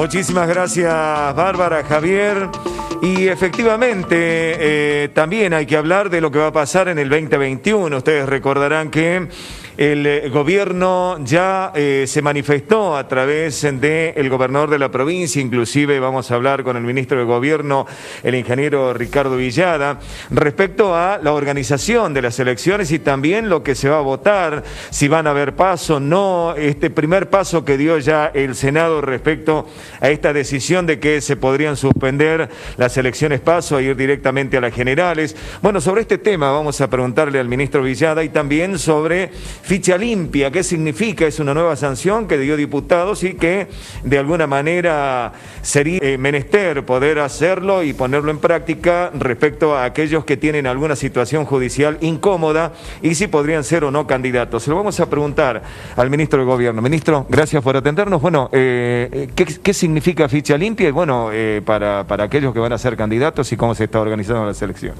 Muchísimas gracias, Bárbara, Javier. Y efectivamente, también hay que hablar de lo que va a pasar en el 2021. Ustedes recordarán que el gobierno ya se manifestó a través del gobernador de la provincia, inclusive vamos a hablar con el ministro de Gobierno, el ingeniero Ricardo Villada, respecto a la organización de las elecciones y también lo que se va a votar, si van a haber paso o no, este primer paso que dio ya el Senado respecto a esta decisión de que se podrían suspender las elecciones paso e ir directamente a las generales. Bueno, sobre este tema vamos a preguntarle al ministro Villada y también sobre ficha limpia, ¿qué significa? Es una nueva sanción que dio diputados y que de alguna manera sería menester poder hacerlo y ponerlo en práctica respecto a aquellos que tienen alguna situación judicial incómoda y si podrían ser o no candidatos. Se lo vamos a preguntar al ministro de Gobierno. Ministro, gracias por atendernos. Bueno, ¿qué significa ficha limpia? Y bueno, para aquellos que van a ser candidatos y cómo se está organizando la selección.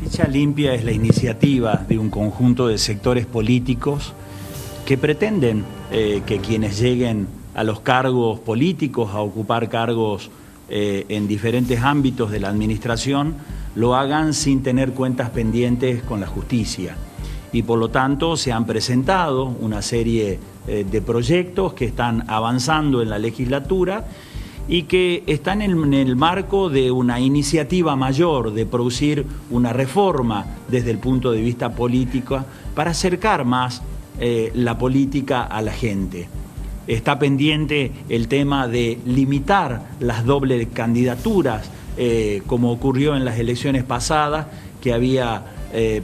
Ficha limpia es la iniciativa de un conjunto de sectores políticos que pretenden que quienes lleguen a los cargos políticos, a ocupar cargos en diferentes ámbitos de la administración, lo hagan sin tener cuentas pendientes con la justicia. Y por lo tanto se han presentado una serie de proyectos que están avanzando en la legislatura y que están en el marco de una iniciativa mayor de producir una reforma desde el punto de vista político para acercar más la política a la gente. Está pendiente el tema de limitar las dobles candidaturas, como ocurrió en las elecciones pasadas, que había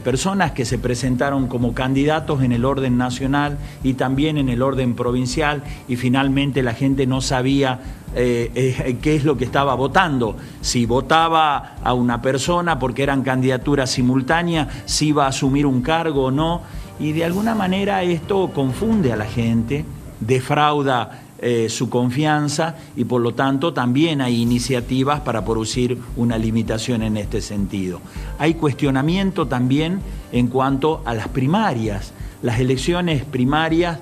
personas que se presentaron como candidatos en el orden nacional y también en el orden provincial y finalmente la gente no sabía qué es lo que estaba votando, si votaba a una persona porque eran candidaturas simultáneas, si iba a asumir un cargo o no, y de alguna manera esto confunde a la gente, defrauda su confianza y por lo tanto también hay iniciativas para producir una limitación en este sentido. Hay cuestionamiento también en cuanto a las primarias, las elecciones primarias,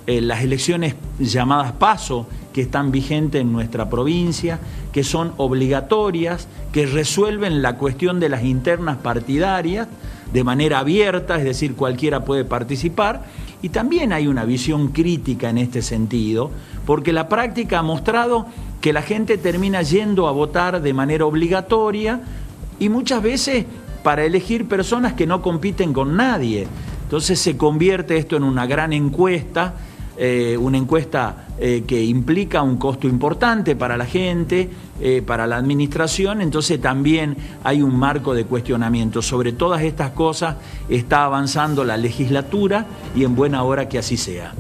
las elecciones llamadas PASO que están vigentes en nuestra provincia, que son obligatorias, que resuelven la cuestión de las internas partidarias de manera abierta, es decir, cualquiera puede participar. Y también hay una visión crítica en este sentido, porque la práctica ha mostrado que la gente termina yendo a votar de manera obligatoria y muchas veces para elegir personas que no compiten con nadie. Entonces se convierte esto en una gran encuesta, que implica un costo importante para la gente, para la administración, entonces también hay un marco de cuestionamiento. Sobre todas estas cosas está avanzando la legislatura y en buena hora que así sea.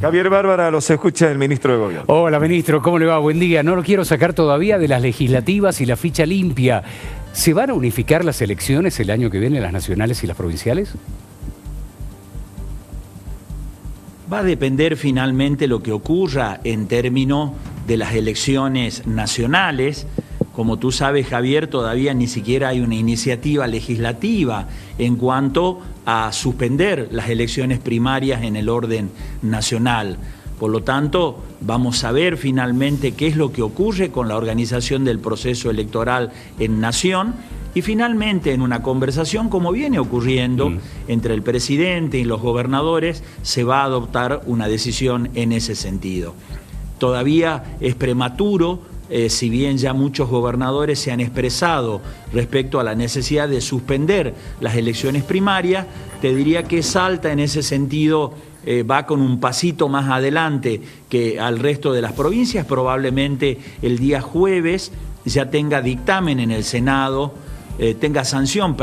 Javier, Bárbara, los escucha el ministro de Gobierno. Hola, ministro, ¿cómo le va? Buen día. No lo quiero sacar todavía de las legislativas y la ficha limpia. ¿Se van a unificar las elecciones el año que viene, las nacionales y las provinciales? Va a depender finalmente lo que ocurra en términos de las elecciones nacionales. Como tú sabes, Javier, todavía ni siquiera hay una iniciativa legislativa en cuanto a suspender las elecciones primarias en el orden nacional. Por lo tanto, vamos a ver finalmente qué es lo que ocurre con la organización del proceso electoral en Nación y finalmente en una conversación como viene ocurriendo entre el presidente y los gobernadores se va a adoptar una decisión en ese sentido. Todavía es prematuro, si bien ya muchos gobernadores se han expresado respecto a la necesidad de suspender las elecciones primarias, te diría que Salta en ese sentido va con un pasito más adelante que al resto de las provincias. Probablemente el día jueves ya tenga dictamen en el Senado, tenga sanción,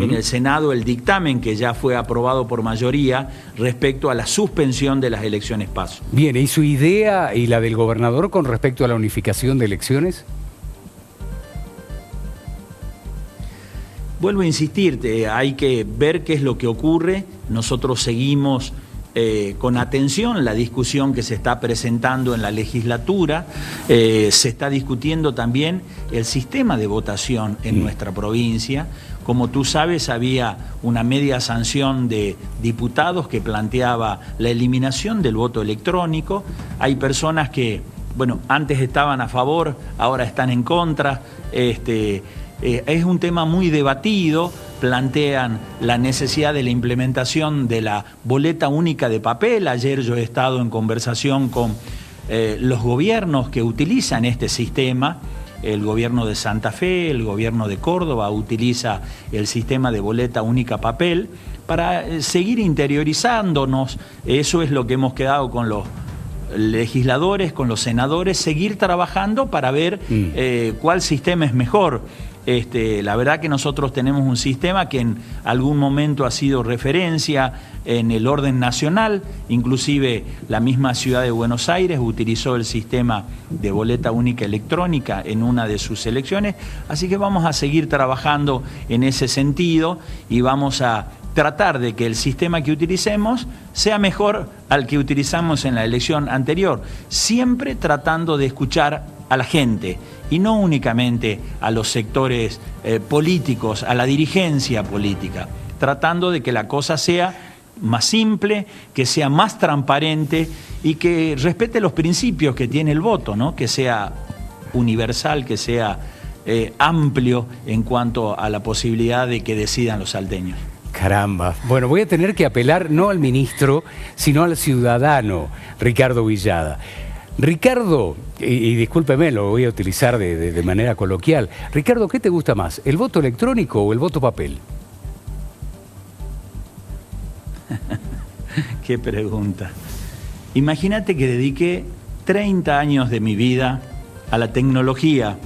en el Senado el dictamen que ya fue aprobado por mayoría respecto a la suspensión de las elecciones PASO. Bien, ¿y su idea y la del gobernador con respecto a la unificación de elecciones? Vuelvo a insistirte, hay que ver qué es lo que ocurre. Nosotros seguimos con atención la discusión que se está presentando en la legislatura. Se está discutiendo también el sistema de votación en nuestra provincia. Como tú sabes, había una media sanción de diputados que planteaba la eliminación del voto electrónico. Hay personas que bueno, antes estaban a favor, ahora están en contra. Es un tema muy debatido, plantean la necesidad de la implementación de la boleta única de papel. Ayer yo he estado en conversación con los gobiernos que utilizan este sistema. El gobierno de Santa Fe, el gobierno de Córdoba utiliza el sistema de boleta única papel para seguir interiorizándonos. Eso es lo que hemos quedado con los legisladores, con los senadores, seguir trabajando para ver cuál sistema es mejor. La verdad que nosotros tenemos un sistema que en algún momento ha sido referencia en el orden nacional, inclusive la misma ciudad de Buenos Aires utilizó el sistema de boleta única electrónica en una de sus elecciones, así que vamos a seguir trabajando en ese sentido y vamos a tratar de que el sistema que utilicemos sea mejor al que utilizamos en la elección anterior, siempre tratando de escuchar a la gente y no únicamente a los sectores políticos, a la dirigencia política, tratando de que la cosa sea más simple, que sea más transparente y que respete los principios que tiene el voto, ¿no? Que sea universal, que sea amplio en cuanto a la posibilidad de que decidan los salteños. Caramba. Bueno, voy a tener que apelar no al ministro, sino al ciudadano, Ricardo Villada. Ricardo, y discúlpeme, lo voy a utilizar de manera coloquial. Ricardo, ¿qué te gusta más, el voto electrónico o el voto papel? Qué pregunta. Imagínate que dediqué 30 años de mi vida a la tecnología.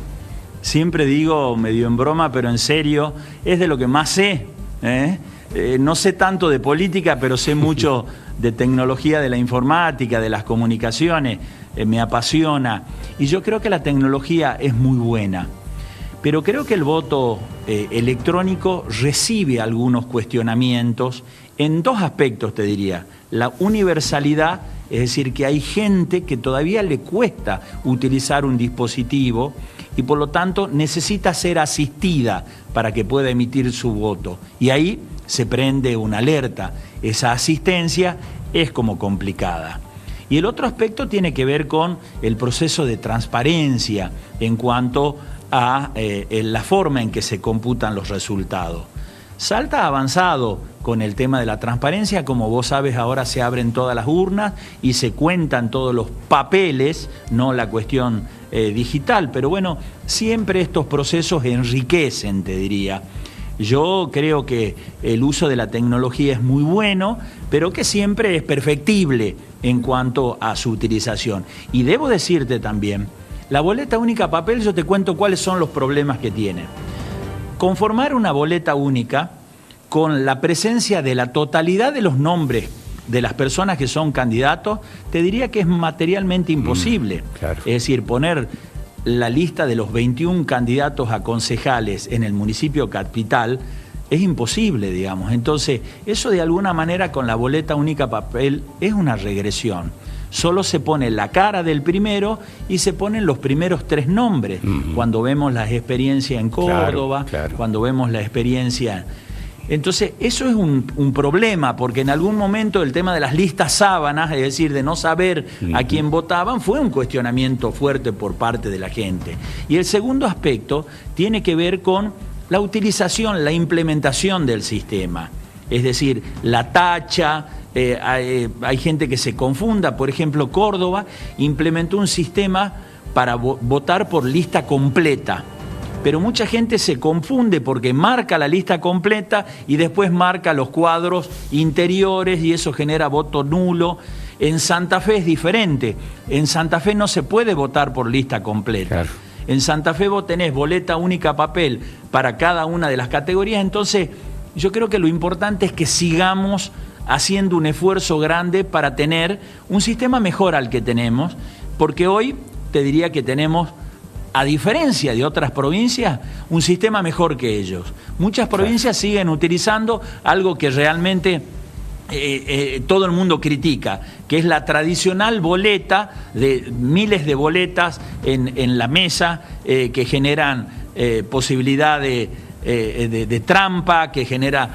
Siempre digo, medio en broma, pero en serio, es de lo que más sé. No sé tanto de política, pero sé mucho de tecnología, de la informática, de las comunicaciones. Me apasiona. Y yo creo que la tecnología es muy buena. Pero creo que el voto electrónico recibe algunos cuestionamientos en dos aspectos, te diría. La universalidad, es decir, que hay gente que todavía le cuesta utilizar un dispositivo y por lo tanto necesita ser asistida para que pueda emitir su voto. Y ahí se prende una alerta. Esa asistencia es como complicada. Y el otro aspecto tiene que ver con el proceso de transparencia en cuanto a la forma en que se computan los resultados. Salta ha avanzado con el tema de la transparencia, como vos sabes, ahora se abren todas las urnas y se cuentan todos los papeles, no la cuestión digital, pero bueno, siempre estos procesos enriquecen, te diría. Yo creo que el uso de la tecnología es muy bueno, pero que siempre es perfectible en cuanto a su utilización. Y debo decirte también, la boleta única papel, yo te cuento cuáles son los problemas que tiene. Conformar una boleta única con la presencia de la totalidad de los nombres de las personas que son candidatos, te diría que es materialmente imposible. Claro. Es decir, poner la lista de los 21 candidatos a concejales en el municipio capital es imposible, digamos. Entonces, eso de alguna manera con la boleta única papel es una regresión. Solo se pone la cara del primero y se ponen los primeros 3 nombres. Cuando vemos las experiencias en Córdoba, claro. Cuando vemos la experiencia. Entonces, eso es un problema, porque en algún momento el tema de las listas sábanas, es decir, de no saber a quién votaban, fue un cuestionamiento fuerte por parte de la gente. Y el segundo aspecto tiene que ver con la utilización, la implementación del sistema. Es decir, la tacha. Hay gente que se confunda. Por ejemplo, Córdoba implementó un sistema para votar por lista completa, pero mucha gente se confunde porque marca la lista completa y después marca los cuadros interiores y eso genera voto nulo. En Santa Fe es diferente. En Santa Fe no se puede votar por lista completa. Claro. En Santa Fe vos tenés boleta única papel para cada una de las categorías. Entonces, yo creo que lo importante es que sigamos haciendo un esfuerzo grande para tener un sistema mejor al que tenemos, porque hoy te diría que tenemos, a diferencia de otras provincias, un sistema mejor que ellos. Muchas provincias siguen utilizando algo que realmente todo el mundo critica, que es la tradicional boleta de miles de boletas en la mesa que generan posibilidad de de trampa, que genera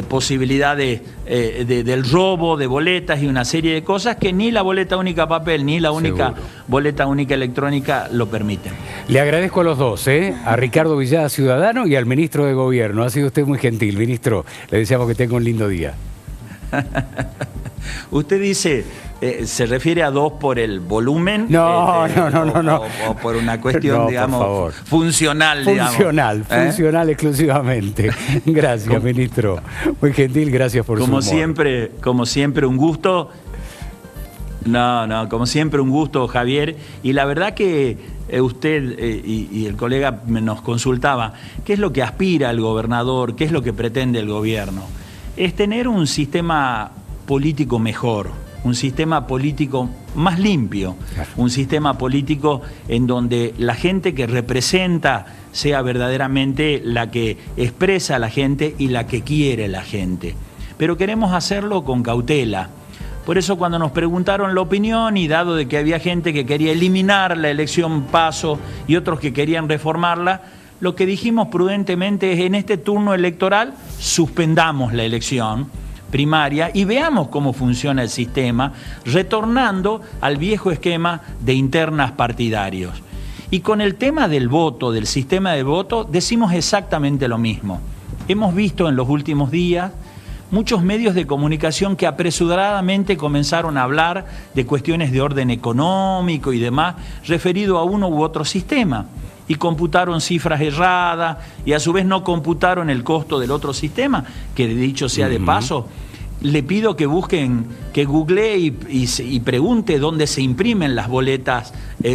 posibilidad del robo de boletas y una serie de cosas que ni la boleta única papel ni la única boleta única electrónica lo permiten. Le agradezco a los dos, a Ricardo Villada, ciudadano, y al ministro de Gobierno. Ha sido usted muy gentil, ministro. Le deseamos que tenga un lindo día. Usted dice, ¿se refiere a dos por el volumen? No. O por una cuestión, No, digamos, funcional, digamos. Funcional exclusivamente. Gracias, ministro. Muy gentil, gracias por su humor. Como siempre, un gusto. Como siempre, un gusto, Javier. Y la verdad que usted y el colega nos consultaba, ¿qué es lo que aspira el gobernador? ¿Qué es lo que pretende el gobierno? Es tener un sistema político mejor, un sistema político más limpio, un sistema político en donde la gente que representa sea verdaderamente la que expresa a la gente y la que quiere la gente. Pero queremos hacerlo con cautela. Por eso cuando nos preguntaron la opinión, y dado de que había gente que quería eliminar la elección paso y otros que querían reformarla, lo que dijimos prudentemente es: en este turno electoral suspendamos la elección primaria y veamos cómo funciona el sistema, retornando al viejo esquema de internas partidarios. Y con el tema del voto, del sistema de voto, decimos exactamente lo mismo. Hemos visto en los últimos días muchos medios de comunicación que apresuradamente comenzaron a hablar de cuestiones de orden económico y demás, referido a uno u otro sistema, y computaron cifras erradas y a su vez no computaron el costo del otro sistema, que dicho sea de paso, le pido que busquen, que googlee y pregunte dónde se imprimen las boletas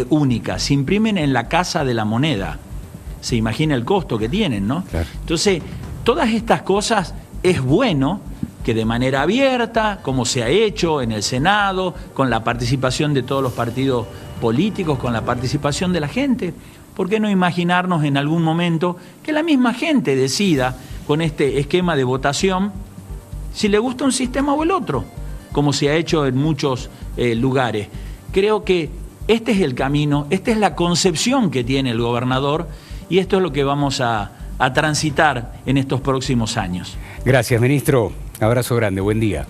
únicas. Se imprimen en la Casa de la Moneda. Se imagina el costo que tienen, ¿no? Claro. Entonces, todas estas cosas es bueno que de manera abierta, como se ha hecho en el Senado, con la participación de todos los partidos políticos, con la participación de la gente, ¿por qué no imaginarnos en algún momento que la misma gente decida con este esquema de votación si le gusta un sistema o el otro, como se ha hecho en muchos lugares? Creo que este es el camino, esta es la concepción que tiene el gobernador, y esto es lo que vamos a transitar en estos próximos años. Gracias, ministro. Abrazo grande, buen día.